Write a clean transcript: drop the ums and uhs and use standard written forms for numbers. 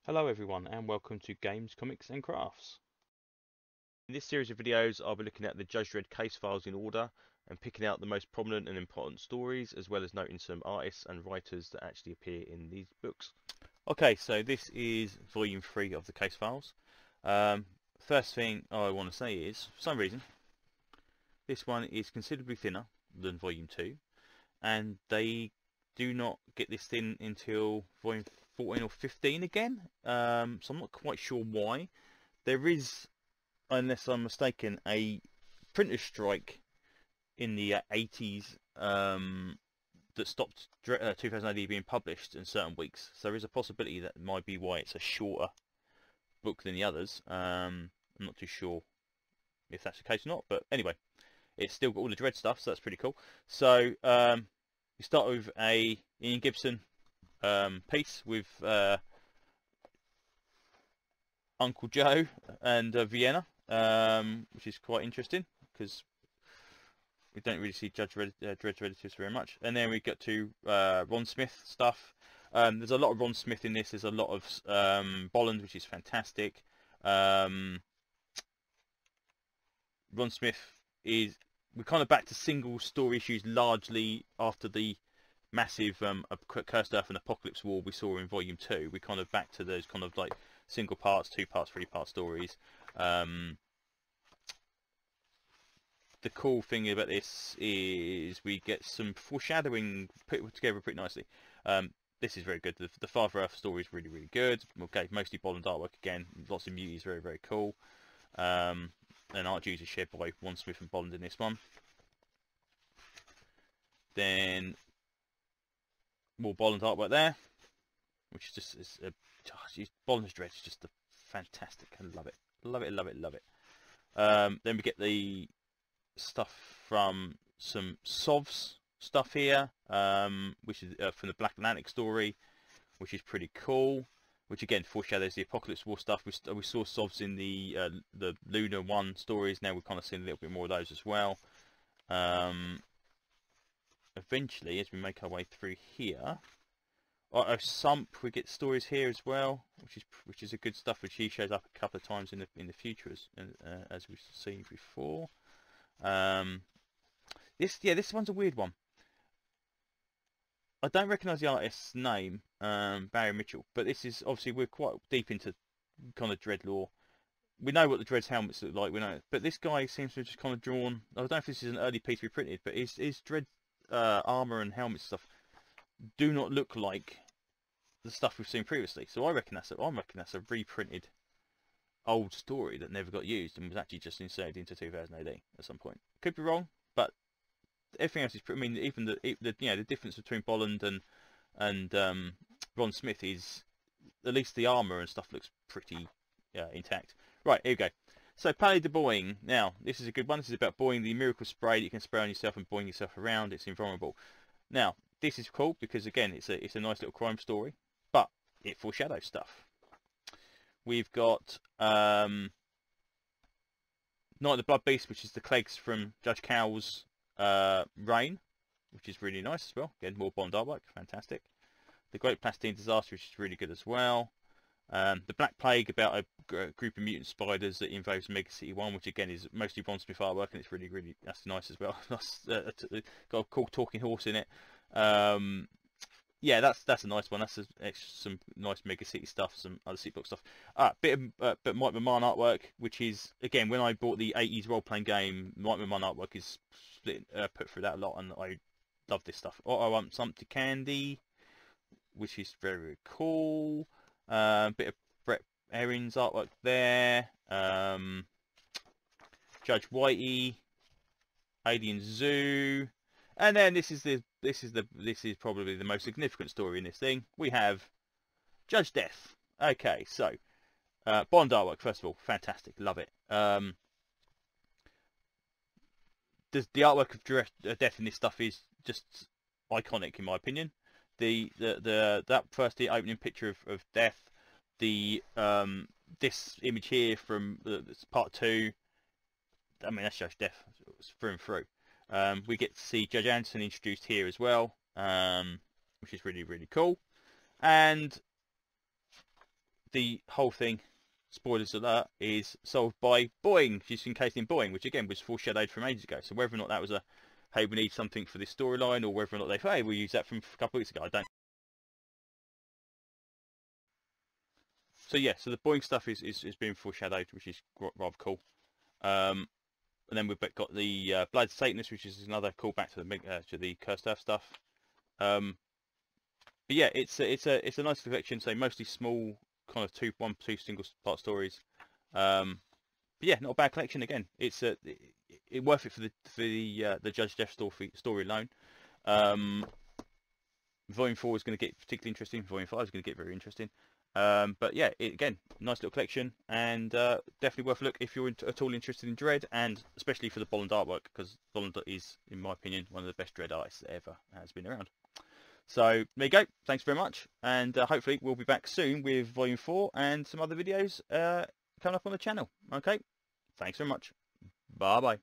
Hello everyone and welcome to Games, Comics and Crafts. In this series of videos I'll be looking at the Judge Dredd case files in order and picking out the most prominent and important stories, as well as noting some artists and writers that actually appear in these books. Okay, so this is volume 3 of the case files. First thing I want to say is, for some reason, this one is considerably thinner than volume 2, and they do not get this thin until volume 14 or 15 again, so I'm not quite sure why. There is, unless I'm mistaken, a printer's strike in the 80s that stopped 2000 AD being published in certain weeks, so there is a possibility that might be why it's a shorter book than the others. I'm not too sure if that's the case or not, but anyway, it's still got all the Dredd stuff, so that's pretty cool. So we start with a Ian Gibson piece with Uncle Joe and Vienna, which is quite interesting because we don't really see Judge Dredd's relatives very much. And then we get to Ron Smith stuff. There's a lot of Ron Smith in this. There's a lot of Bolland, which is fantastic. Ron Smith is, we're kind of back to single story issues largely after the massive Cursed Earth and Apocalypse War we saw in volume 2. We're kind of back to those kind of like single parts, 2 parts, 3 part stories. The cool thing about this is we get some foreshadowing put together pretty nicely. This is very good. The Father Earth story is really, really good. Okay, mostly Bolland artwork again. Lots of muties, very, very cool. And art duties are shared by Ron Smith and Bolland in this one. Then more Bolland artwork there, which is just Bolland's Dredd is just fantastic. I love it, love it, love it, love it. Then we get the stuff from some Sovs stuff here, which is from the Black Atlantic story, which is pretty cool. Which again foreshadows the Apocalypse War stuff. We saw Sovs in the Lunar 1 stories. Now we've kind of seen a little bit more of those as well. Eventually, as we make our way through here, Sump, we get stories here as well, which is a good stuff. Which he shows up a couple of times in the future as we've seen before. This one's a weird one. I don't recognise the artist's name, Barry Mitchell, but this is obviously we're quite deep into kind of Dredd lore. We know what the Dredd's helmets look like, we know, but this guy seems to have just kind of drawn. I don't know if this is an early piece reprinted, but his Dredd armor and helmet stuff do not look like the stuff we've seen previously. So I reckon that's a reprinted old story that never got used and was actually just inserted into 2000 AD at some point. Could be wrong, but everything else is pretty. I mean, even the difference between Bolland and Ron Smith is at least the armor and stuff looks pretty intact. Right, here we go. So Palais de Boying. Now, this is a good one. This is about buoying, the miracle spray that you can spray on yourself and buoying yourself around. It's invulnerable. Now, this is cool because again, it's a nice little crime story, but it foreshadows stuff. We've got Night of the Blood Beast, which is the Clegs from Judge Cowell's Reign, which is really nice as well. Again, more Bond artwork, fantastic. The Great Plastine Disaster, which is really good as well. The Black Plague, about a group of mutant spiders that involves Mega City 1, which again is mostly Ron Smith artwork, and it's really, really that's nice as well. Got a cool talking horse in it. Yeah, that's a nice one. That's some nice Mega City stuff, some other City Block stuff. Bit of Mike McMahon artwork, which is again when I bought the 80s role-playing game, Mike McMahon artwork is put through that a lot, and I love this stuff. I Want Something Candy, which is very, very cool. Bit of Brett Erin's artwork there. Judge Whitey, Alien Zoo, and then this is probably the most significant story in this thing. We have Judge Death. Okay, so Bond artwork first of all, fantastic, love it. The artwork of Death in this stuff is just iconic in my opinion. That first opening picture of Death, this image here from part 2. I mean, that's Judge Death through and through. We get to see Judge Anderson introduced here as well, which is really, really cool. And the whole thing, spoilers alert, is solved by Boeing. She's encased in Boeing, which again was foreshadowed from ages ago. So whether or not that was a, hey, we need something for this storyline, or whether or not they, hey, we'll use that from a couple of weeks ago, I don't. So yeah, so the Boeing stuff is being foreshadowed, which is rather cool. And then we've got the Blood Satanist, which is another callback to the Cursed Earth stuff. But yeah, it's a nice collection. So mostly small, kind of two single part stories. But yeah, not a bad collection. Again, it's worth it for the Judge Dredd story alone. Volume 4 is going to get particularly interesting. Volume 5 is going to get very interesting. But yeah, again, nice little collection, and definitely worth a look if you're at all interested in Dredd, and especially for the Bolland artwork, because Bolland is, in my opinion, one of the best Dredd artists that ever has been around. So there you go. Thanks very much, and hopefully we'll be back soon with Volume 4 and some other videos coming up on the channel. Okay, thanks very much. Bye bye.